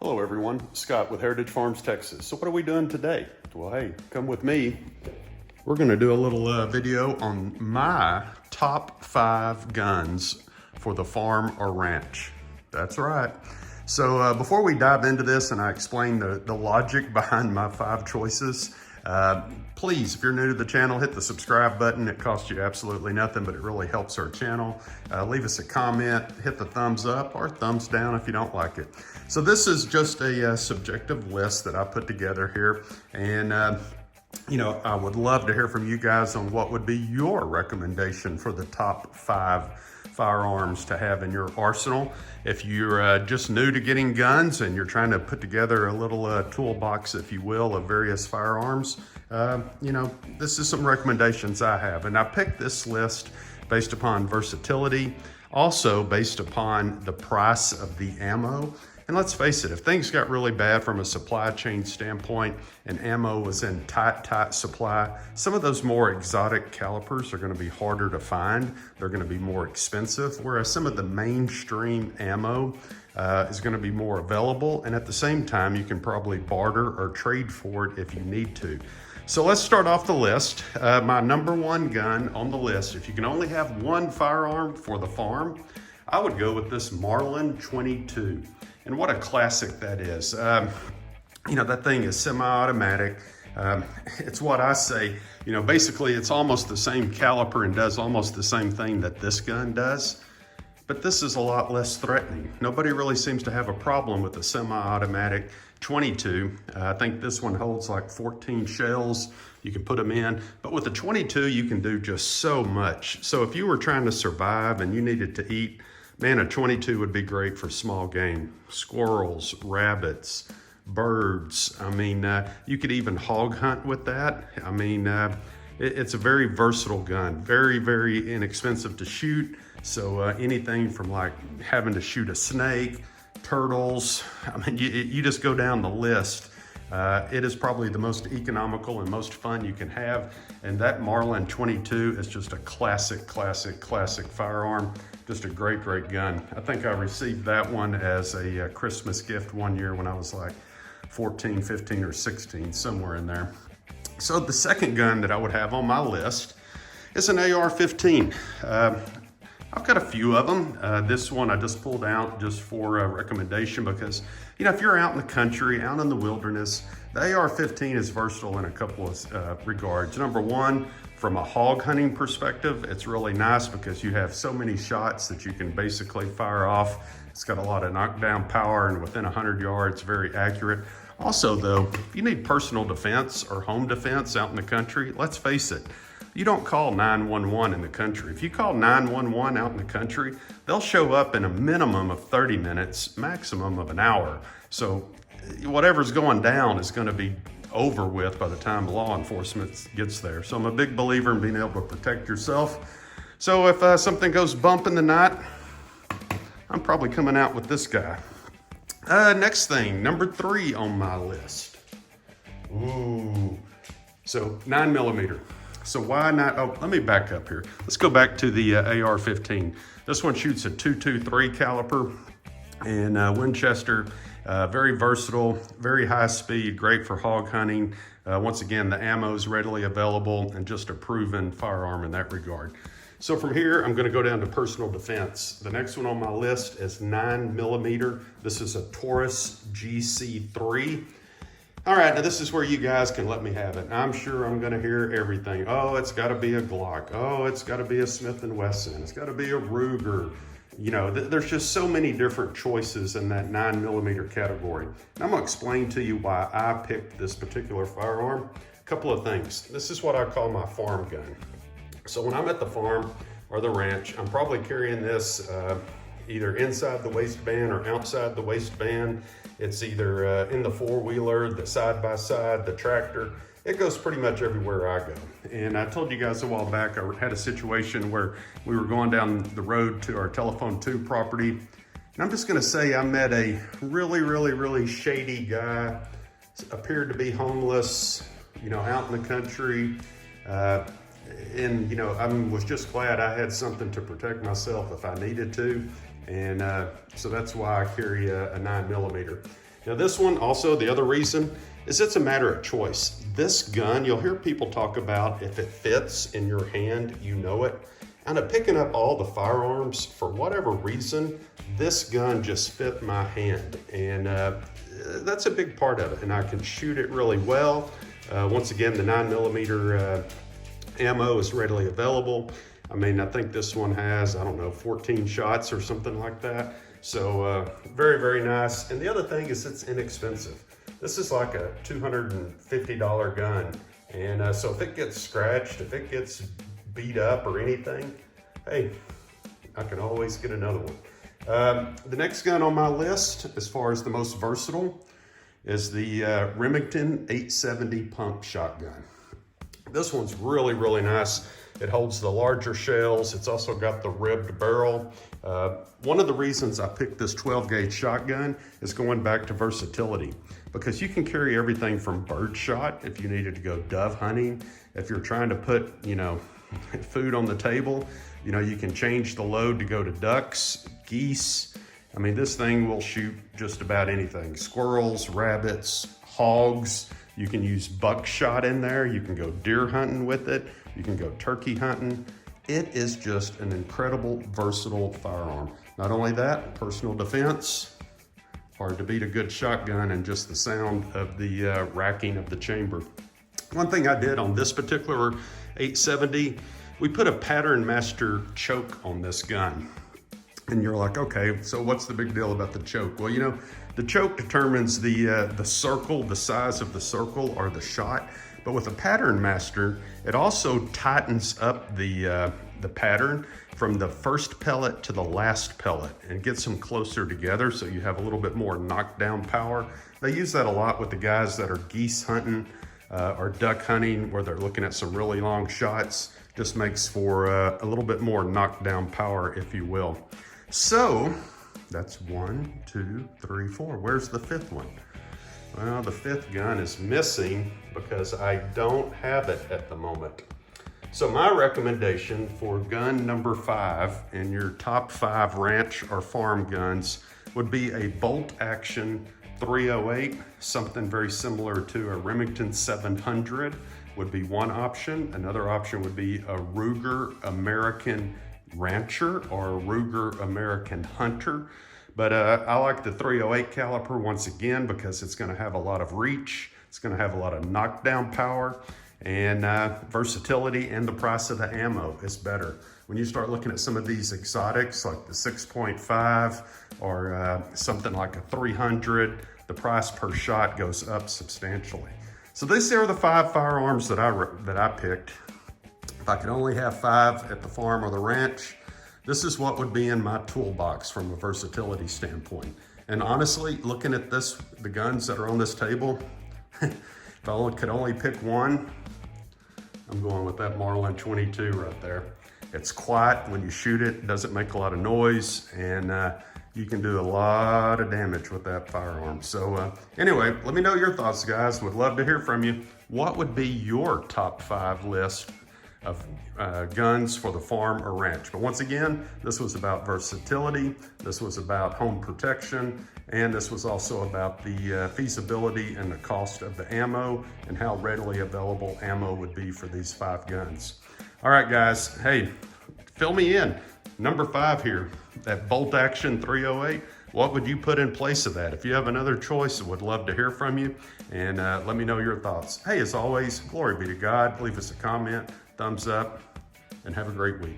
Hello everyone, Scott with Heritage Farms, Texas. So what are we doing today? Well, hey, come with me. We're gonna do a little video on my top 5 guns for the farm or ranch. That's right. So before we dive into this and I explain the logic behind my 5 choices, please, if you're new to the channel, hit the subscribe button. It costs you absolutely nothing, but it really helps our channel. Leave us a comment, hit the thumbs up or thumbs down if you don't like it. So this is just a subjective list that I put together here. And you know, I would love to hear from you guys on what would be your recommendation for the top 5 firearms to have in your arsenal. If you're just new to getting guns and you're trying to put together a little toolbox, if you will, of various firearms, you know, this is some recommendations I have. And I picked this list based upon versatility, also based upon the price of the ammo. And let's face it, if things got really bad from a supply chain standpoint and ammo was in tight supply, some of those more exotic calibers are gonna be harder to find. They're gonna be more expensive, whereas some of the mainstream ammo is gonna be more available. And at the same time, you can probably barter or trade for it if you need to. So let's start off the list. My number 1 gun on the list, if you can only have one firearm for the farm, I would go with this Marlin 22. And what a classic that is. You know, that thing is semi-automatic. It's what I say, you know, basically it's almost the same caliper and does almost the same thing that this gun does, but this is a lot less threatening. Nobody really seems to have a problem with the semi-automatic 22. I think this one holds like 14 shells. You can put them in, but with the 22, you can do just so much. So if you were trying to survive and you needed to eat, man, a 22 would be great for small game, squirrels, rabbits, birds. I mean, you could even hog hunt with that. I mean, it's a very versatile gun, very, very inexpensive to shoot. So anything from like having to shoot a snake, turtles, I mean, you just go down the list. It is probably the most economical and most fun you can have. And that Marlin 22 is just a classic firearm. Just a great gun. I think I received that one as a Christmas gift one year when I was like 14, 15, or 16, somewhere in there. So the second gun that I would have on my list is an AR-15. I've got a few of them. This one I just pulled out just for a recommendation because, you know, if you're out in the country, out in the wilderness, the AR-15 is versatile in a couple of regards. Number one, from a hog hunting perspective, it's really nice because you have so many shots that you can basically fire off. It's got a lot of knockdown power and within 100 yards, very accurate. Also though, if you need personal defense or home defense out in the country, let's face it, you don't call 911 in the country. If you call 911 out in the country, they'll show up in a minimum of 30 minutes, maximum of an hour. So whatever's going down is gonna be over with by the time law enforcement gets there. So I'm a big believer in being able to protect yourself. So if something goes bump in the night, I'm probably coming out with this guy. Next thing, number 3 on my list. Ooh, so 9mm. So why not, oh, let me back up here. Let's go back to the AR-15. This one shoots a .223 caliber and Winchester. Very versatile, very high speed, great for hog hunting. Once again, the ammo is readily available and just a proven firearm in that regard. So from here, I'm gonna go down to personal defense. The next one on my list is 9mm. This is a Taurus GC3. All right, now this is where you guys can let me have it. I'm sure I'm gonna hear everything. Oh, it's gotta be a Glock. Oh, it's gotta be a Smith & Wesson. It's gotta be a Ruger. You know, there's just so many different choices in that 9mm category. And I'm gonna explain to you why I picked this particular firearm. A couple of things. This is what I call my farm gun. So when I'm at the farm or the ranch, I'm probably carrying this either inside the waistband or outside the waistband. It's either in the four-wheeler, the side-by-side, the tractor. It goes pretty much everywhere I go. And I told you guys a while back, I had a situation where we were going down the road to our Telephone 2 property. And I'm just gonna say I met a really shady guy, appeared to be homeless, you know, out in the country. And, you know, I was just glad I had something to protect myself if I needed to. And so that's why I carry a 9mm. Now this one also, the other reason is it's a matter of choice. This gun, you'll hear people talk about if it fits in your hand, you know it. Out of picking up all the firearms, for whatever reason, this gun just fit my hand. And that's a big part of it. And I can shoot it really well. Once again, the 9mm ammo is readily available. I mean, I think this one has, I don't know, 14 shots or something like that. So very, very nice. And the other thing is it's inexpensive. This is like a $250 gun. And so if it gets scratched, if it gets beat up or anything, hey, I can always get another one. The next gun on my list, as far as the most versatile, is the Remington 870 pump shotgun. This one's really, really nice. It holds the larger shells. It's also got the ribbed barrel. One of the reasons I picked this 12 gauge shotgun is going back to versatility, because you can carry everything from birdshot if you needed to go dove hunting. If you're trying to put, food on the table, you can change the load to go to ducks, geese. I mean, this thing will shoot just about anything. Squirrels, rabbits, hogs. You can use buckshot in there. You can go deer hunting with it. You can go turkey hunting. It is just an incredible, versatile firearm. Not only that, personal defense. Hard to beat a good shotgun and just the sound of the racking of the chamber. One thing I did on this particular 870, we put a Pattern Master choke on this gun. And you're like, okay, so what's the big deal about the choke? Well, the choke determines the circle, the size of the circle or the shot. But with a Pattern Master, it also tightens up the pattern from the first pellet to the last pellet and gets them closer together, so you have a little bit more knockdown power. They use that a lot with the guys that are geese hunting or duck hunting, where they're looking at some really long shots. Just makes for a little bit more knockdown power, if you will. So that's 1, 2, 3, 4. Where's the fifth one? Well, the fifth gun is missing because I don't have it at the moment. So my recommendation for gun number 5 in your top 5 ranch or farm guns would be a bolt action 308, something very similar to a Remington 700 would be one option. Another option would be a Ruger American Rancher or a Ruger American Hunter. But I like the 308 caliber once again because it's going to have a lot of reach. It's going to have a lot of knockdown power and versatility, and the price of the ammo is better. When you start looking at some of these exotics like the 6.5 or something like a 300, the price per shot goes up substantially. So these are the 5 firearms that I picked. If I could only have 5 at the farm or the ranch, this is what would be in my toolbox from a versatility standpoint. And honestly, looking at the guns that are on this table, if I could only pick one, I'm going with that Marlin 22 right there. It's quiet when you shoot it, doesn't make a lot of noise, and you can do a lot of damage with that firearm. So anyway, let me know your thoughts, guys. Would love to hear from you. What would be your top 5 list of guns for the farm or ranch? But once again, this was about versatility, this was about home protection, and this was also about the feasibility and the cost of the ammo and how readily available ammo would be for these 5 guns. All right, guys, hey, fill me in. Number 5 here, that bolt action 308. What would you put in place of that? If you have another choice, I would love to hear from you, and let me know your thoughts. Hey, as always, glory be to God. Leave us a comment, thumbs up, and have a great week.